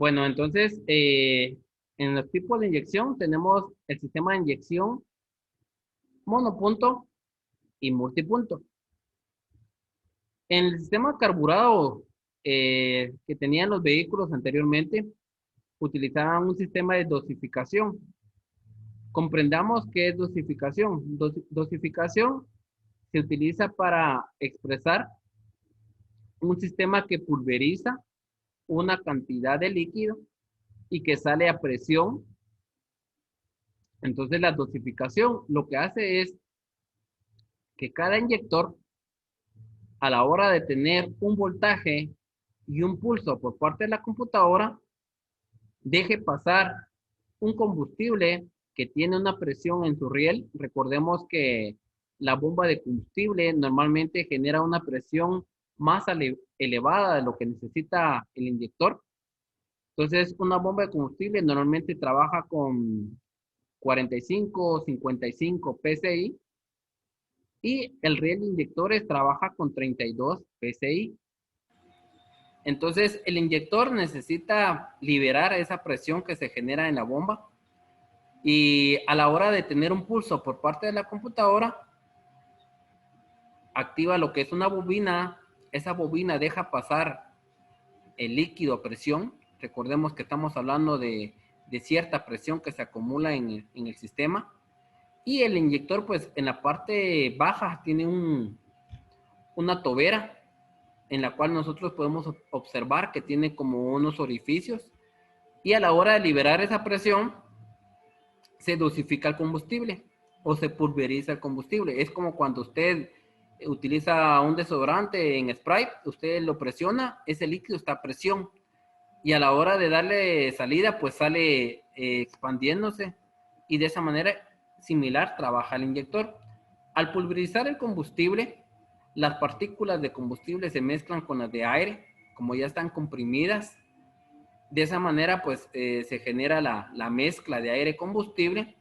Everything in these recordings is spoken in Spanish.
Bueno, entonces, en los tipos de inyección tenemos el sistema de inyección monopunto y multipunto. En el sistema carburado que tenían los vehículos anteriormente, utilizaban un sistema de dosificación. Comprendamos qué es dosificación. Dosificación se utiliza para expresar un sistema que pulveriza una cantidad de líquido y que sale a presión. Entonces la dosificación lo que hace es que cada inyector, a la hora de tener un voltaje y un pulso por parte de la computadora, deje pasar un combustible que tiene una presión en su riel. Recordemos que la bomba de combustible normalmente genera una presión más elevada de lo que necesita el inyector. Entonces, una bomba de combustible normalmente trabaja con 45 o 55 PSI y el riel de inyectores trabaja con 32 PSI. Entonces, el inyector necesita liberar esa presión que se genera en la bomba y a la hora de tener un pulso por parte de la computadora, activa lo que es una bobina. Esa bobina deja pasar el líquido a presión. Recordemos que estamos hablando de cierta presión que se acumula en el sistema. Y el inyector, pues en la parte baja tiene una tobera en la cual nosotros podemos observar que tiene como unos orificios. Y a la hora de liberar esa presión, se dosifica el combustible o se pulveriza el combustible. Es como cuando usted utiliza un desodorante en spray, usted lo presiona, ese líquido está a presión y a la hora de darle salida, pues sale expandiéndose y de esa manera similar trabaja el inyector. Al pulverizar el combustible, las partículas de combustible se mezclan con las de aire, como ya están comprimidas. De esa manera, pues se genera la mezcla de aire-combustible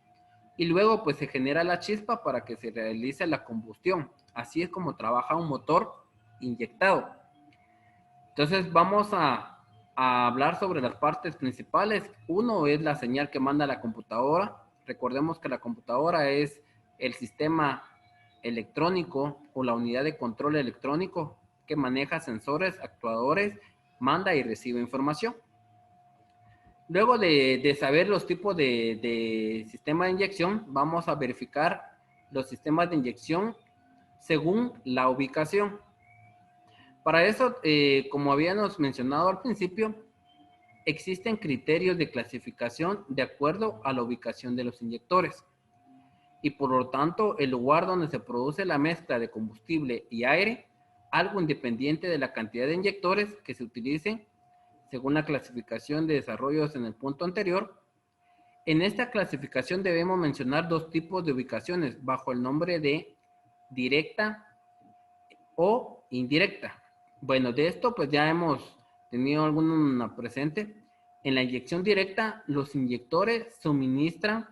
y luego pues se genera la chispa para que se realice la combustión. Así es como trabaja un motor inyectado. Entonces vamos a hablar sobre las partes principales. Uno es la señal que manda la computadora. Recordemos que la computadora es el sistema electrónico o la unidad de control electrónico que maneja sensores, actuadores, manda y recibe información. Luego de saber los tipos de sistema de inyección, vamos a verificar los sistemas de inyección según la ubicación. Para eso, como habíamos mencionado al principio, existen criterios de clasificación de acuerdo a la ubicación de los inyectores. Y por lo tanto, el lugar donde se produce la mezcla de combustible y aire, algo independiente de la cantidad de inyectores que se utilicen, según la clasificación de desarrollos en el punto anterior. En esta clasificación debemos mencionar dos tipos de ubicaciones bajo el nombre de directa o indirecta. Bueno, de esto pues ya hemos tenido alguna presente. En la inyección directa, los inyectores suministran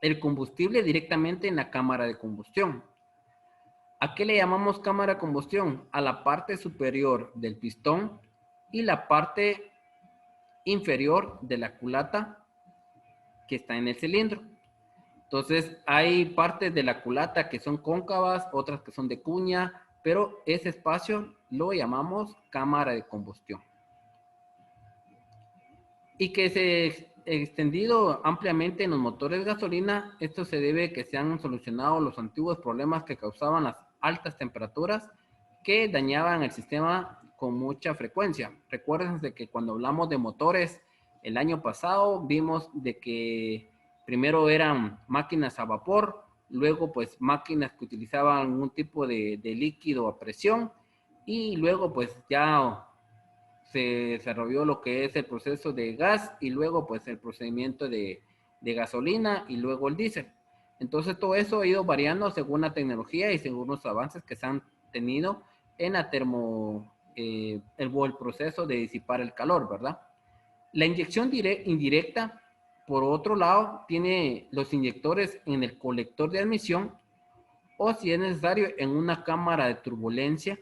el combustible directamente en la cámara de combustión. ¿A qué le llamamos cámara de combustión? A la parte superior del pistón y la parte inferior de la culata que está en el cilindro. Entonces, hay partes de la culata que son cóncavas, otras que son de cuña, pero ese espacio lo llamamos cámara de combustión. Y que se ha extendido ampliamente en los motores de gasolina. Esto se debe a que se han solucionado los antiguos problemas que causaban las altas temperaturas que dañaban el sistema con mucha frecuencia. Recuerden que cuando hablamos de motores el año pasado vimos de que primero eran máquinas a vapor, luego pues máquinas que utilizaban un tipo de líquido a presión y luego pues ya se desarrolló lo que es el proceso de gas y luego pues el procedimiento de gasolina y luego el diésel. Entonces todo eso ha ido variando según la tecnología y según los avances que se han tenido en la el proceso de disipar el calor, ¿verdad? La inyección indirecta, por otro lado, tiene los inyectores en el colector de admisión o si es necesario en una cámara de turbulencia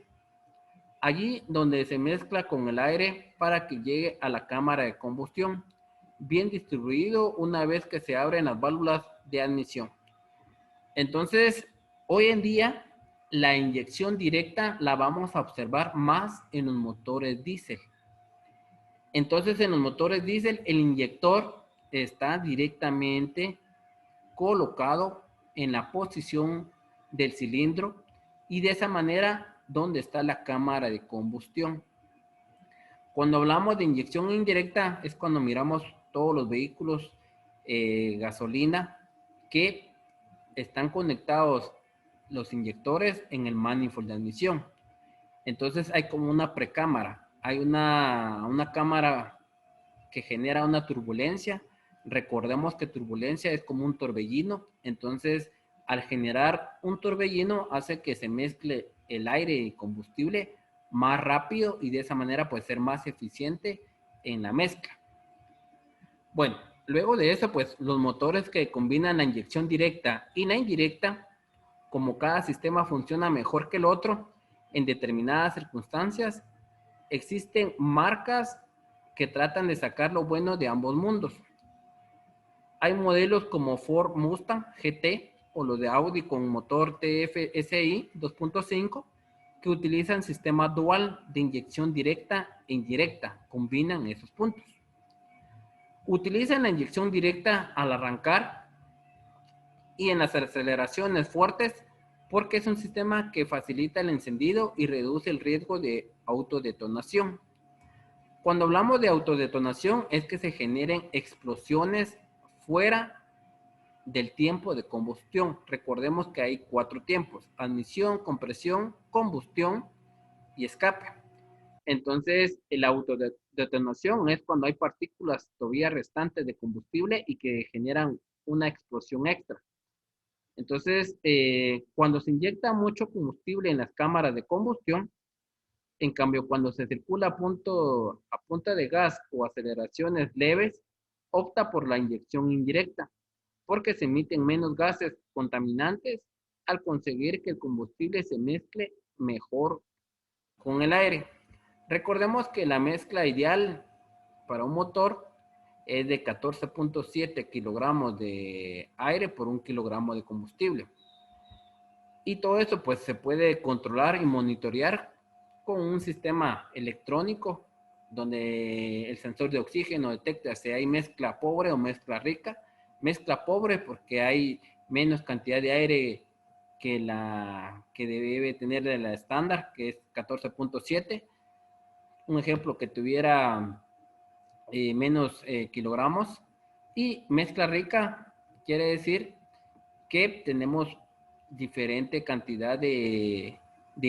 Allí donde se mezcla con el aire para que llegue a la cámara de combustión, bien distribuido una vez que se abren las válvulas de admisión. Entonces, hoy en día, la inyección directa la vamos a observar más en los motores diésel. Entonces, en los motores diésel, el inyector está directamente colocado en la posición del cilindro y de esa manera, donde está la cámara de combustión. Cuando hablamos de inyección indirecta, es cuando miramos todos los vehículos gasolina que están conectados los inyectores en el manifold de admisión. Entonces hay como una precámara, hay una cámara que genera una turbulencia. Recordemos que turbulencia es como un torbellino, entonces al generar un torbellino hace que se mezcle el aire y combustible más rápido y de esa manera puede ser más eficiente en la mezcla. Bueno, luego de eso, pues los motores que combinan la inyección directa y la indirecta, como cada sistema funciona mejor que el otro en determinadas circunstancias, existen marcas que tratan de sacar lo bueno de ambos mundos. Hay modelos como Ford Mustang GT o los de Audi con motor TFSI 2.5 que utilizan sistema dual de inyección directa e indirecta, combinan esos puntos. Utilizan la inyección directa al arrancar y en las aceleraciones fuertes porque es un sistema que facilita el encendido y reduce el riesgo de autodetonación. Cuando hablamos de autodetonación es que se generen explosiones fuera del tiempo de combustión. Recordemos que hay 4 tiempos: admisión, compresión, combustión y escape. Entonces, la autodetonación es cuando hay partículas todavía restantes de combustible y que generan una explosión extra. Entonces, cuando se inyecta mucho combustible en las cámaras de combustión, en cambio, cuando se circula a punta de gas o aceleraciones leves, opta por la inyección indirecta, porque se emiten menos gases contaminantes al conseguir que el combustible se mezcle mejor con el aire. Recordemos que la mezcla ideal para un motor es de 14.7 kilogramos de aire por 1 kilogramo de combustible. Y todo eso pues se puede controlar y monitorear con un sistema electrónico donde el sensor de oxígeno detecta si hay mezcla pobre o mezcla rica. Mezcla pobre porque hay menos cantidad de aire que la que debe tener de la estándar, que es 14.7. Un ejemplo que tuviera menos kilogramos. Y mezcla rica quiere decir que tenemos diferente cantidad de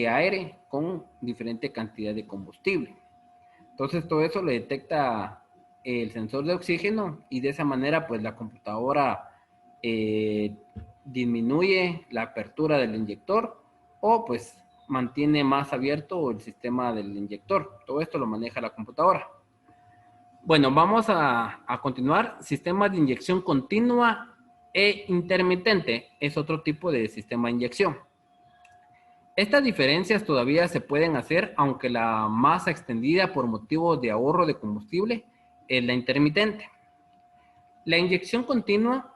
aire con diferente cantidad de combustible. Entonces todo eso lo detecta el sensor de oxígeno y de esa manera pues la computadora disminuye la apertura del inyector o pues mantiene más abierto el sistema del inyector. Todo esto lo maneja la computadora. Bueno, vamos a continuar. Sistemas de inyección continua e intermitente es otro tipo de sistema de inyección. Estas diferencias todavía se pueden hacer, aunque la más extendida por motivos de ahorro de combustible es la intermitente. La inyección continua,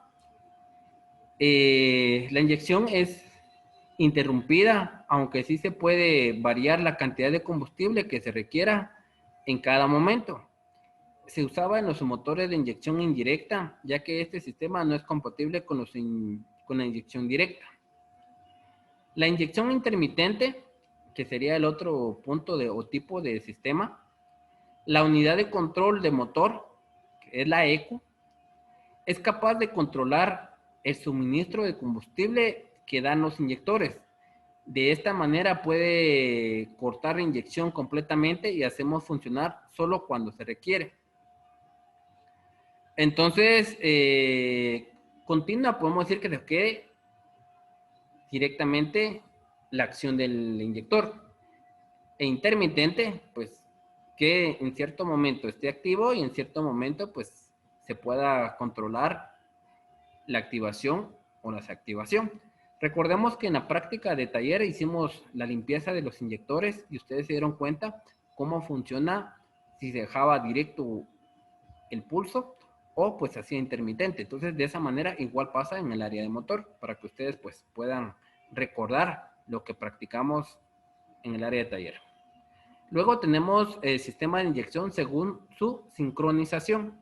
la inyección es interrumpida, aunque sí se puede variar la cantidad de combustible que se requiera en cada momento. Se usaba en los motores de inyección indirecta, ya que este sistema no es compatible con la inyección directa. La inyección intermitente, que sería el otro punto o tipo de sistema, la unidad de control de motor, que es la ECU, es capaz de controlar el suministro de combustible que dan los inyectores. De esta manera puede cortar la inyección completamente y hacemos funcionar solo cuando se requiere. Entonces, continua podemos decir que se quede directamente la acción del inyector. E intermitente, pues que en cierto momento esté activo y en cierto momento pues se pueda controlar la activación o la desactivación. Recordemos que en la práctica de taller hicimos la limpieza de los inyectores y ustedes se dieron cuenta cómo funciona si se dejaba directo el pulso o pues hacía intermitente. Entonces de esa manera igual pasa en el área de motor para que ustedes pues puedan recordar lo que practicamos en el área de taller. Luego tenemos el sistema de inyección según su sincronización.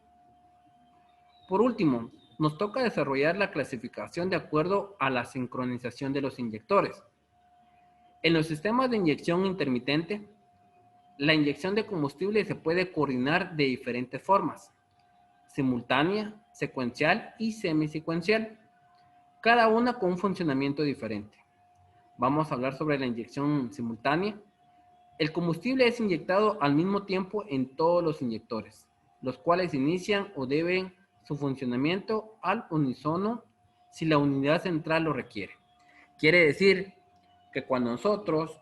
Por último, nos toca desarrollar la clasificación de acuerdo a la sincronización de los inyectores. En los sistemas de inyección intermitente, la inyección de combustible se puede coordinar de diferentes formas: simultánea, secuencial y semisecuencial, cada una con un funcionamiento diferente. Vamos a hablar sobre la inyección simultánea. El combustible es inyectado al mismo tiempo en todos los inyectores, los cuales inician o deben su funcionamiento al unísono si la unidad central lo requiere. Quiere decir que cuando nosotros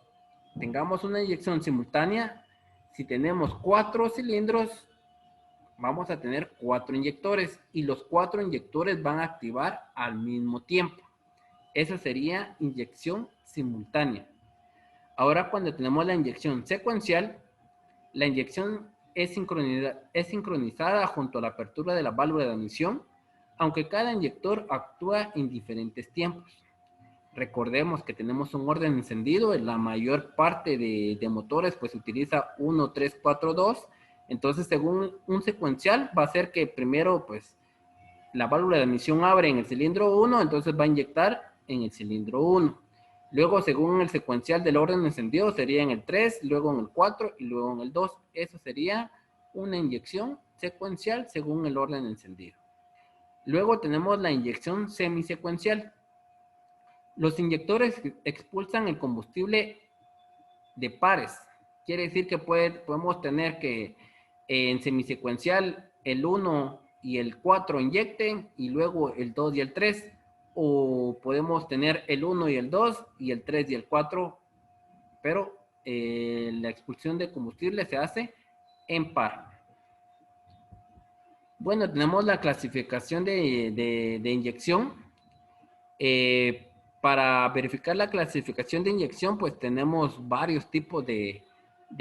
tengamos una inyección simultánea, si tenemos 4 cilindros, vamos a tener 4 inyectores y los 4 inyectores van a activar al mismo tiempo. Esa sería inyección simultánea. Ahora cuando tenemos la inyección secuencial, la inyección es sincronizada junto a la apertura de la válvula de admisión, aunque cada inyector actúa en diferentes tiempos. Recordemos que tenemos un orden encendido, en la mayor parte de motores pues utiliza 1, 3, 4, 2. Entonces según un secuencial va a ser que primero pues la válvula de admisión abre en el cilindro 1, entonces va a inyectar en el cilindro 1. Luego, según el secuencial del orden encendido, sería en el 3, luego en el 4 y luego en el 2. Eso sería una inyección secuencial según el orden encendido. Luego tenemos la inyección semisecuencial. Los inyectores expulsan el combustible de pares. Quiere decir que podemos tener que en semisecuencial el 1 y el 4 inyecten y luego el 2 y el 3. O podemos tener el 1 y el 2 y el 3 y el 4, pero la expulsión de combustible se hace en par. Bueno, tenemos la clasificación de inyección. Para verificar la clasificación de inyección, pues tenemos varios tipos de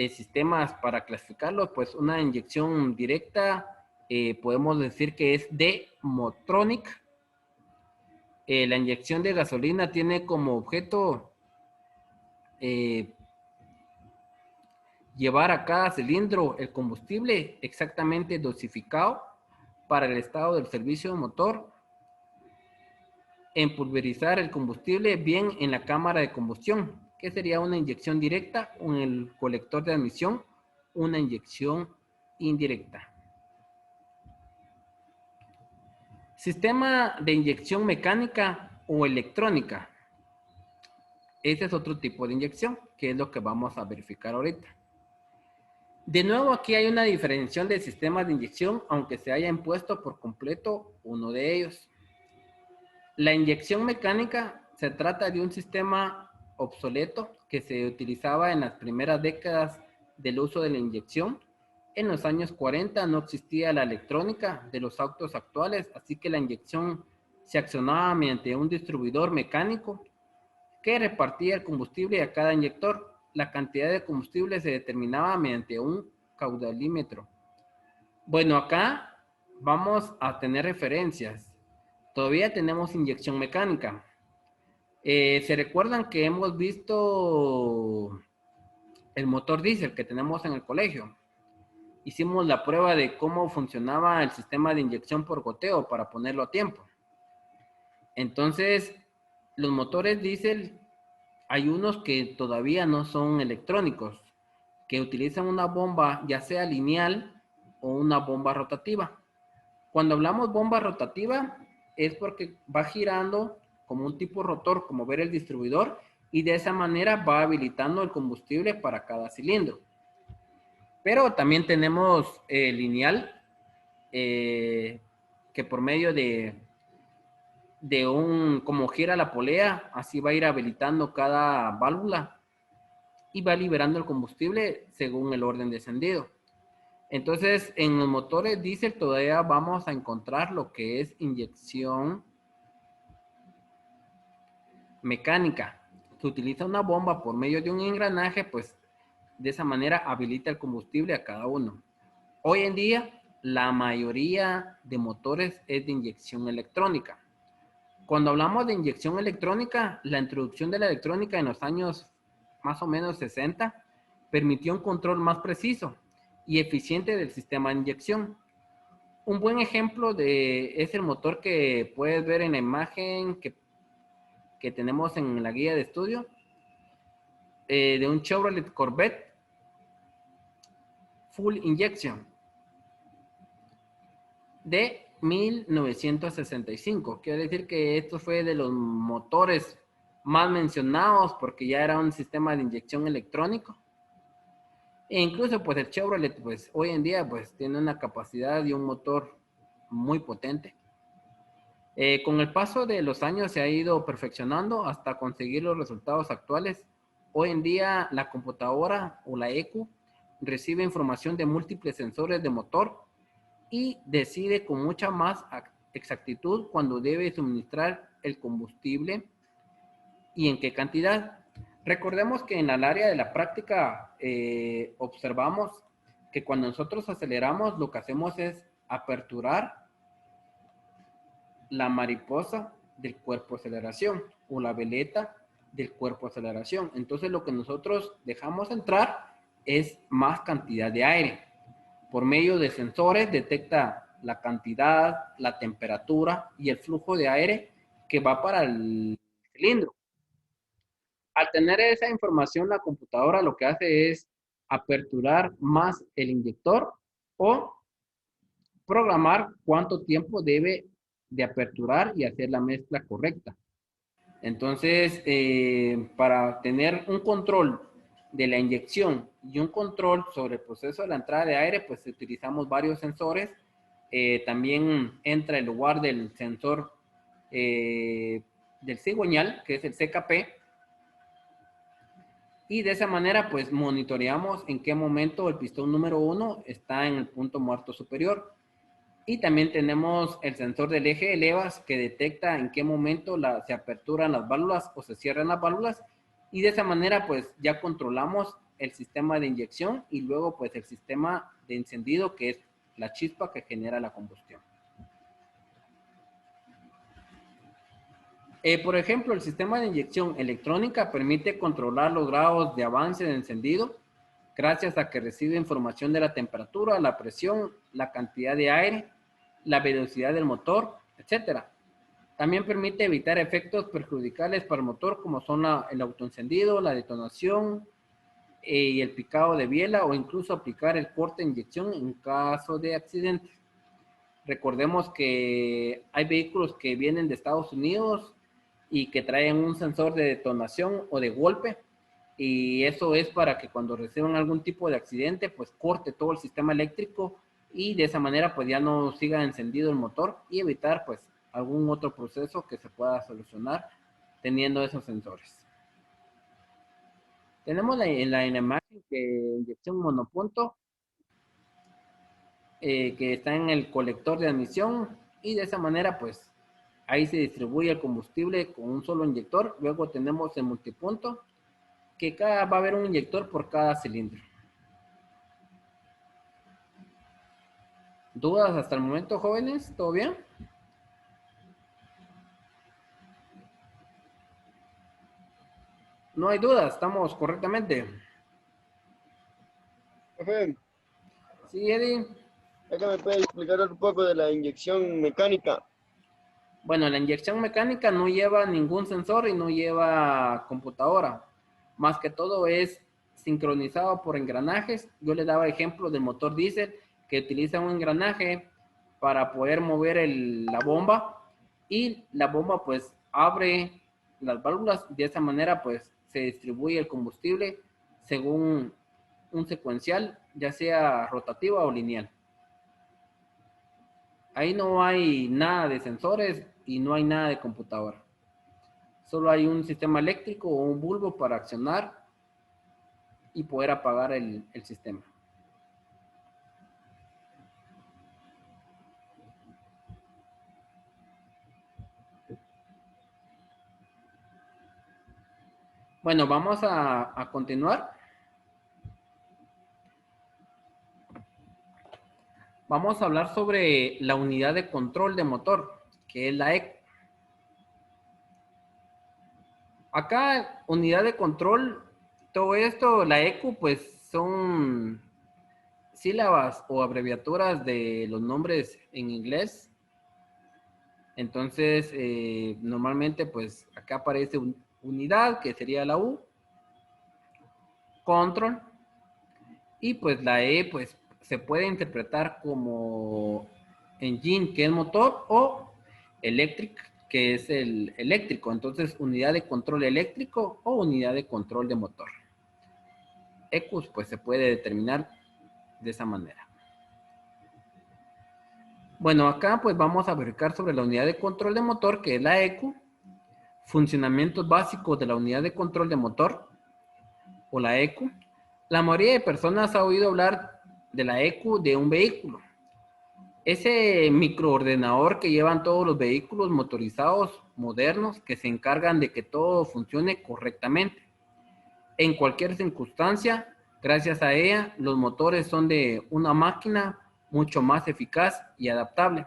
sistemas para clasificarlos. Pues una inyección directa, podemos decir que es de Motronic. La inyección de gasolina tiene como objeto llevar a cada cilindro el combustible exactamente dosificado para el estado del servicio de motor, en pulverizar el combustible bien en la cámara de combustión, que sería una inyección directa, o en el colector de admisión, una inyección indirecta. Sistema de inyección mecánica o electrónica. Ese es otro tipo de inyección, que es lo que vamos a verificar ahorita. De nuevo, aquí hay una diferenciación de sistemas de inyección, aunque se haya impuesto por completo uno de ellos. La inyección mecánica se trata de un sistema obsoleto que se utilizaba en las primeras décadas del uso de la inyección. En los años 40 no existía la electrónica de los autos actuales, así que la inyección se accionaba mediante un distribuidor mecánico que repartía el combustible a cada inyector. La cantidad de combustible se determinaba mediante un caudalímetro. Bueno, acá vamos a tener referencias. Todavía tenemos inyección mecánica. ¿Se recuerdan que hemos visto el motor diésel que tenemos en el colegio? Hicimos la prueba de cómo funcionaba el sistema de inyección por goteo para ponerlo a tiempo. Entonces, los motores diésel, hay unos que todavía no son electrónicos, que utilizan una bomba ya sea lineal o una bomba rotativa. Cuando hablamos bomba rotativa es porque va girando como un tipo rotor, como ver el distribuidor, y de esa manera va habilitando el combustible para cada cilindro. Pero también tenemos lineal, que por medio de como gira la polea, así va a ir habilitando cada válvula y va liberando el combustible según el orden descendido. Entonces, en los motores diésel todavía vamos a encontrar lo que es inyección mecánica, se utiliza una bomba por medio de un engranaje, pues de esa manera habilita el combustible a cada uno. Hoy en día, la mayoría de motores es de inyección electrónica. Cuando hablamos de inyección electrónica, la introducción de la electrónica en los años más o menos 60 permitió un control más preciso y eficiente del sistema de inyección. Un buen ejemplo es el motor que puedes ver en la imagen que tenemos en la guía de estudio, de un Chevrolet Corvette Full Injection de 1965. Quiere decir que esto fue de los motores más mencionados porque ya era un sistema de inyección electrónico. E incluso pues el Chevrolet pues hoy en día pues tiene una capacidad y un motor muy potente. Con el paso de los años se ha ido perfeccionando hasta conseguir los resultados actuales. Hoy en día la computadora o la ECU recibe información de múltiples sensores de motor y decide con mucha más exactitud cuando debe suministrar el combustible y en qué cantidad. Recordemos que en el área de la práctica observamos que cuando nosotros aceleramos lo que hacemos es aperturar la mariposa del cuerpo de aceleración o la veleta del cuerpo de aceleración. Entonces lo que nosotros dejamos entrar es más cantidad de aire. Por medio de sensores detecta la cantidad, la temperatura y el flujo de aire que va para el cilindro. Al tener esa información, la computadora lo que hace es aperturar más el inyector o programar cuánto tiempo debe de aperturar y hacer la mezcla correcta. Entonces, para tener un control de la inyección y un control sobre el proceso de la entrada de aire, pues utilizamos varios sensores. También entra el lugar del sensor del cigüeñal, que es el CKP, y de esa manera pues monitoreamos en qué momento el pistón número 1 está en el punto muerto superior. Y también tenemos el sensor del eje de levas que detecta en qué momento se aperturan las válvulas o se cierran las válvulas. Y de esa manera pues ya controlamos el sistema de inyección y luego pues el sistema de encendido, que es la chispa que genera la combustión. Por ejemplo, el sistema de inyección electrónica permite controlar los grados de avance de encendido gracias a que recibe información de la temperatura, la presión, la cantidad de aire, la velocidad del motor, etcétera. También permite evitar efectos perjudiciales para el motor como son el autoencendido, la detonación y el picado de biela o incluso aplicar el corte de inyección en caso de accidente. Recordemos que hay vehículos que vienen de Estados Unidos y que traen un sensor de detonación o de golpe, y eso es para que cuando reciban algún tipo de accidente pues corte todo el sistema eléctrico y de esa manera pues ya no siga encendido el motor y evitar pues algún otro proceso que se pueda solucionar teniendo esos sensores. Tenemos en la imagen que inyección monopunto, que está en el colector de admisión, y de esa manera pues ahí se distribuye el combustible con un solo inyector. Luego tenemos el multipunto, que va a haber un inyector por cada cilindro. ¿Dudas hasta el momento, jóvenes? ¿Todo bien? No hay dudas, estamos correctamente. Jefe, Sí, Eddie. acá me puede explicar un poco de la inyección mecánica. Bueno, la inyección mecánica no lleva ningún sensor y no lleva computadora. Más que todo es sincronizado por engranajes. Yo le daba ejemplo del motor diésel que utiliza un engranaje para poder mover la bomba, y la bomba pues abre las válvulas. De esa manera pues se distribuye el combustible según un secuencial, ya sea rotativa o lineal. Ahí no hay nada de sensores y no hay nada de computadora. Solo hay un sistema eléctrico o un bulbo para accionar y poder apagar el sistema. Bueno, vamos a continuar. Vamos a hablar sobre la unidad de control de motor, que es la ECU. Acá, unidad de control, todo esto, la ECU, pues son sílabas o abreviaturas de los nombres en inglés. Entonces, normalmente, pues acá aparece unidad, que sería la U, control, y pues la E, pues se puede interpretar como engine, que es motor, o electric, que es el eléctrico. Entonces, unidad de control eléctrico o unidad de control de motor. ECUs, pues se puede determinar de esa manera. Bueno, acá pues vamos a verificar sobre la unidad de control de motor, que es la ECU, funcionamientos básicos de la unidad de control de motor, o la ECU. La mayoría de personas ha oído hablar de la ECU de un vehículo. Ese microordenador que llevan todos los vehículos motorizados modernos que se encargan de que todo funcione correctamente. En cualquier circunstancia, gracias a ella, los motores son de una máquina mucho más eficaz y adaptable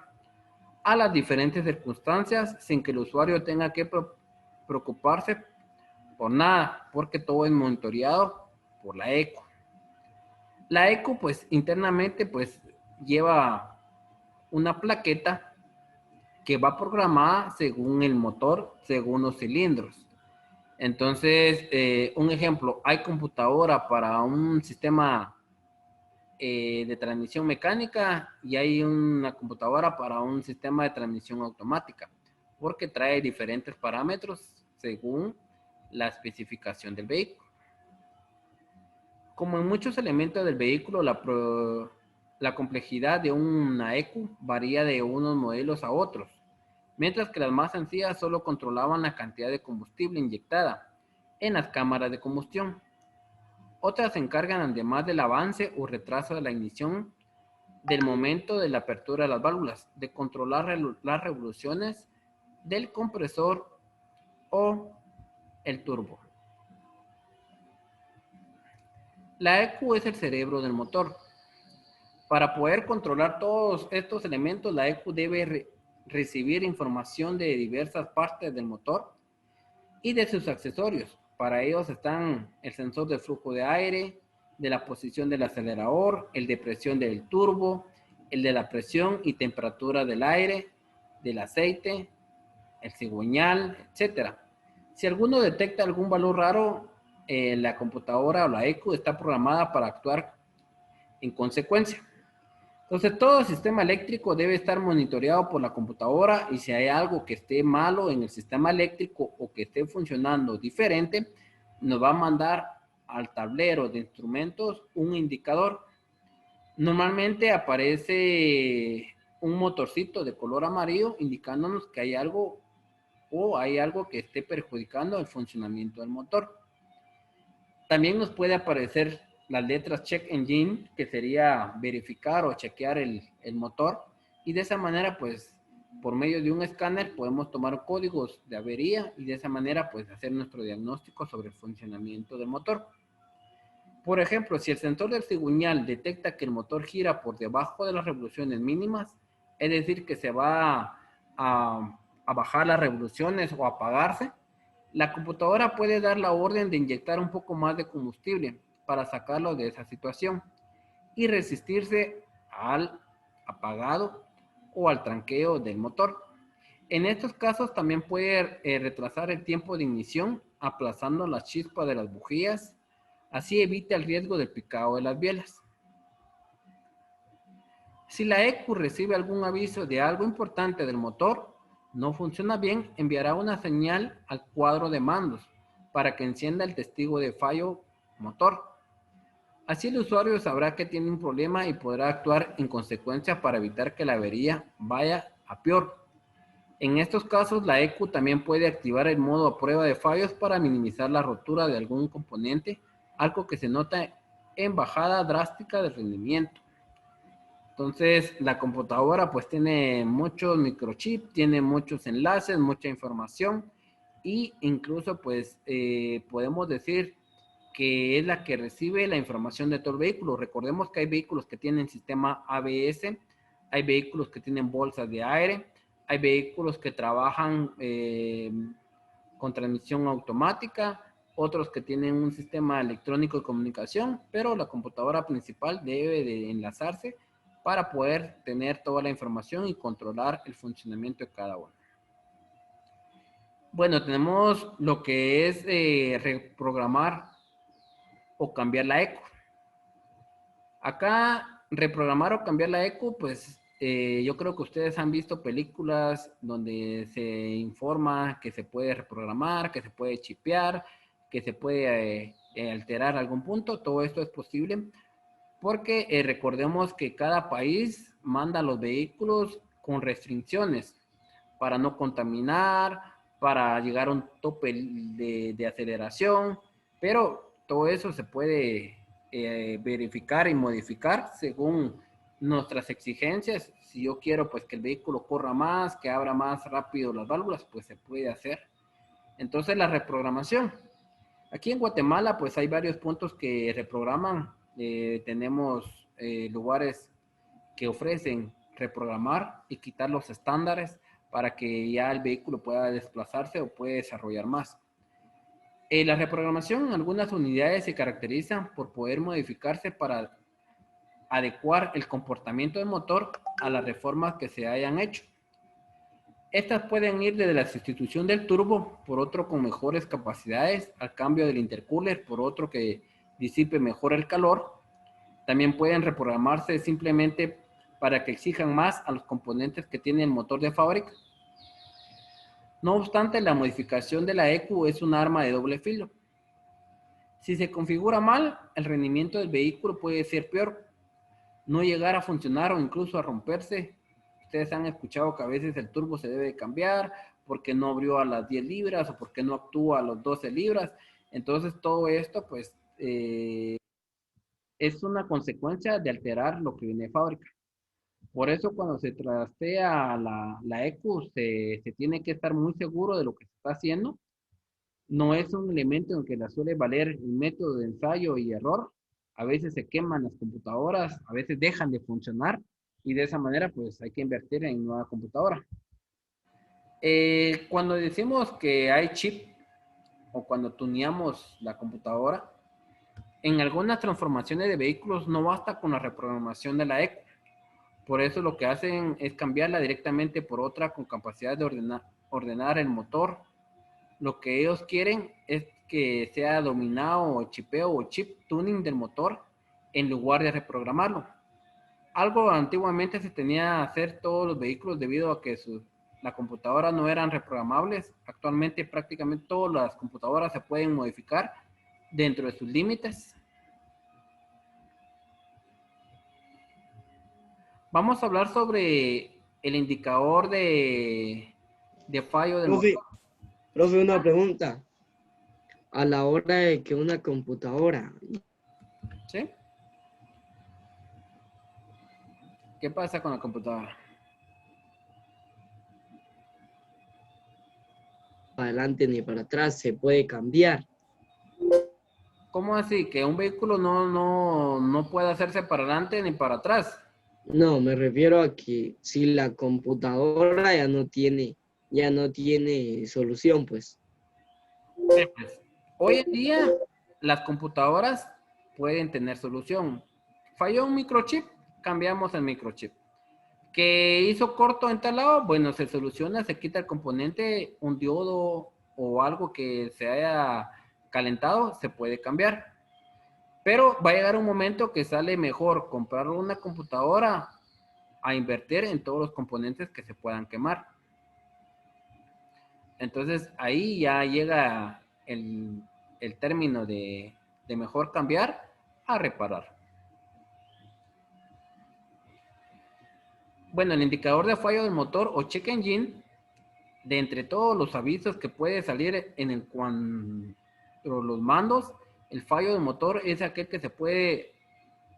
a las diferentes circunstancias sin que el usuario tenga que preocuparse por nada, porque todo es monitoreado por la ECU. La ECU, pues internamente, pues lleva una plaqueta que va programada según el motor, según los cilindros. Entonces, un ejemplo, hay computadora para un sistema de transmisión mecánica y hay una computadora para un sistema de transmisión automática, porque trae diferentes parámetros según la especificación del vehículo. Como en muchos elementos del vehículo, la complejidad de una ECU varía de unos modelos a otros, mientras que las más sencillas solo controlaban la cantidad de combustible inyectada en las cámaras de combustión. Otras se encargan además del avance o retraso de la ignición, del momento de la apertura de las válvulas, de controlar las revoluciones del compresor o el turbo. La ECU es el cerebro del motor. Para poder controlar todos estos elementos, la ECU debe recibir información de diversas partes del motor y de sus accesorios. Para ellos están el sensor de flujo de aire, de la posición del acelerador, el de presión del turbo, el de la presión y temperatura del aire, del aceite, el cigüeñal, etc. Si alguno detecta algún valor raro, la computadora o la ECU está programada para actuar en consecuencia. Entonces, todo sistema eléctrico debe estar monitoreado por la computadora y si hay algo que esté malo en el sistema eléctrico o que esté funcionando diferente, nos va a mandar al tablero de instrumentos un indicador. Normalmente aparece un motorcito de color amarillo indicándonos que hay algo o hay algo que esté perjudicando el funcionamiento del motor. También nos puede aparecer las letras check engine, que sería verificar o chequear el motor, y de esa manera, pues, por medio de un escáner podemos tomar códigos de avería y de esa manera, pues, hacer nuestro diagnóstico sobre el funcionamiento del motor. Por ejemplo, si el sensor del cigüeñal detecta que el motor gira por debajo de las revoluciones mínimas, es decir, que se va a bajar las revoluciones o a apagarse, la computadora puede dar la orden de inyectar un poco más de combustible para sacarlo de esa situación y resistirse al apagado o al tranqueo del motor. En estos casos también puede retrasar el tiempo de ignición aplazando la chispa de las bujías, así evita el riesgo del picado de las bielas. Si la ECU recibe algún aviso de algo importante del motor, no funciona bien, enviará una señal al cuadro de mandos para que encienda el testigo de fallo motor. Así el usuario sabrá que tiene un problema y podrá actuar en consecuencia para evitar que la avería vaya a peor. En estos casos, la ECU también puede activar el modo a prueba de fallos para minimizar la rotura de algún componente, algo que se nota en bajada drástica de rendimiento. Entonces, la computadora pues tiene muchos microchips, tiene muchos enlaces, mucha información y incluso pues podemos decir que es la que recibe la información de todo el vehículo. Recordemos que hay vehículos que tienen sistema ABS, hay vehículos que tienen bolsas de aire, hay vehículos que trabajan con transmisión automática, otros que tienen un sistema electrónico de comunicación, pero la computadora principal debe de enlazarse para poder tener toda la información y controlar el funcionamiento de cada uno. Bueno, tenemos lo que es reprogramar o cambiar la eco. Acá, reprogramar o cambiar la eco, pues yo creo que ustedes han visto películas donde se informa que se puede reprogramar, que se puede chipear, que se puede alterar algún punto. Todo esto es posible porque recordemos que cada país manda los vehículos con restricciones para no contaminar, para llegar a un tope de aceleración, pero todo eso se puede verificar y modificar según nuestras exigencias. Si yo quiero pues que el vehículo corra más, que abra más rápido las válvulas, pues se puede hacer. Entonces la reprogramación. Aquí en Guatemala pues hay varios puntos que reprograman. Tenemos lugares que ofrecen reprogramar y quitar los estándares para que ya el vehículo pueda desplazarse o pueda desarrollar más. La reprogramación en algunas unidades se caracteriza por poder modificarse para adecuar el comportamiento del motor a las reformas que se hayan hecho. Estas pueden ir desde la sustitución del turbo por otro con mejores capacidades, al cambio del intercooler por otro que disipe mejor el calor. También pueden reprogramarse simplemente para que exijan más a los componentes que tiene el motor de fábrica. No obstante, la modificación de la ECU es un arma de doble filo. Si se configura mal, el rendimiento del vehículo puede ser peor, no llegar a funcionar o incluso a romperse. Ustedes han escuchado que a veces el turbo se debe cambiar porque no abrió a las 10 libras o porque no actúa a los 12 libras. Entonces todo esto pues es una consecuencia de alterar lo que viene de fábrica. Por eso cuando se trastea la ECU se tiene que estar muy seguro de lo que se está haciendo. No es un elemento en que la suele valer el método de ensayo y error. A veces se queman las computadoras, a veces dejan de funcionar y de esa manera pues hay que invertir en nueva computadora. Cuando decimos que hay chip o cuando tuneamos la computadora, en algunas transformaciones de vehículos no basta con la reprogramación de la ECU. Por eso lo que hacen es cambiarla directamente por otra con capacidad de ordenar el motor. Lo que ellos quieren es que sea dominado o chipeo o chip tuning del motor en lugar de reprogramarlo. Algo antiguamente se tenía que hacer todos los vehículos debido a que la computadora no eran reprogramables. Actualmente prácticamente todas las computadoras se pueden modificar dentro de sus límites. Vamos a hablar sobre el indicador de fallo del motor. Profe, una pregunta. A la hora de que una computadora... ¿Sí? ¿Qué pasa con la computadora? Para adelante ni para atrás, se puede cambiar. ¿Cómo así? ¿Que un vehículo no puede hacerse para adelante ni para atrás? No, me refiero a que si la computadora ya no tiene solución, pues. Sí, pues. Hoy en día las computadoras pueden tener solución. Falló un microchip, cambiamos el microchip. ¿Que hizo corto en tal lado? Bueno, se soluciona, se quita el componente, un diodo o algo que se haya calentado, se puede cambiar. Pero va a llegar un momento que sale mejor comprar una computadora a invertir en todos los componentes que se puedan quemar. Entonces ahí ya llega el término de mejor cambiar a reparar. Bueno, el indicador de fallo del motor o check engine, de entre todos los avisos que puede salir en el cuando los mandos, el fallo del motor es aquel que se puede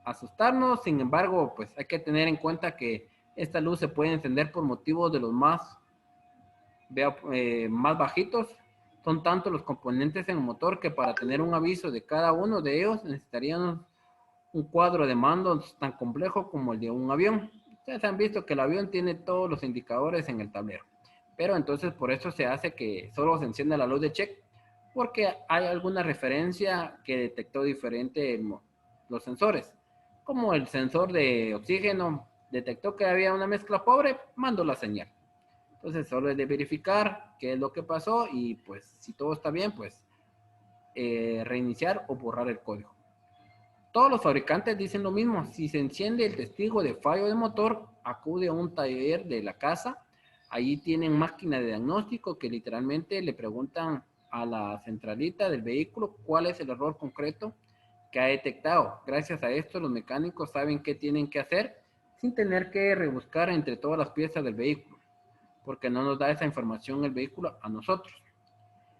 asustarnos. Sin embargo, pues hay que tener en cuenta que esta luz se puede encender por motivos de los más bajitos Son tantos los componentes en el motor que para tener un aviso de cada uno de ellos necesitaríamos un cuadro de mandos tan complejo como el de un avión. Ustedes han visto que el avión tiene todos los indicadores en el tablero, pero entonces por eso se hace que solo se encienda la luz de check, porque hay alguna referencia que detectó diferente los sensores, como el sensor de oxígeno detectó que había una mezcla pobre, mandó la señal. Entonces solo es de verificar qué es lo que pasó y pues si todo está bien, pues reiniciar o borrar el código. Todos los fabricantes dicen lo mismo. Si se enciende el testigo de fallo de motor, acude a un taller de la casa. Allí tienen máquina de diagnóstico que literalmente le preguntan a la centralita del vehículo cuál es el error concreto que ha detectado. Gracias a esto, los mecánicos saben qué tienen que hacer sin tener que rebuscar entre todas las piezas del vehículo, porque no nos da esa información el vehículo a nosotros.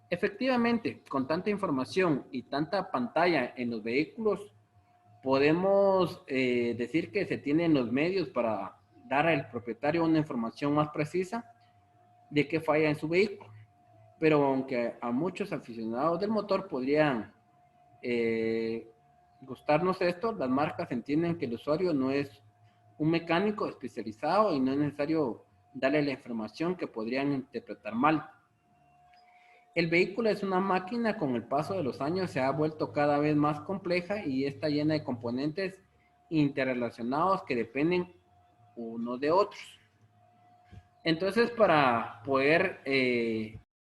Efectivamente, con tanta información y tanta pantalla en los vehículos, podemos decir que se tienen los medios para dar al propietario una información más precisa de qué falla en su vehículo. Pero aunque a muchos aficionados del motor podrían gustarnos esto, las marcas entienden que el usuario no es un mecánico especializado y no es necesario darle la información que podrían interpretar mal. El vehículo es una máquina, con el paso de los años se ha vuelto cada vez más compleja y está llena de componentes interrelacionados que dependen unos de otros. Entonces, para poder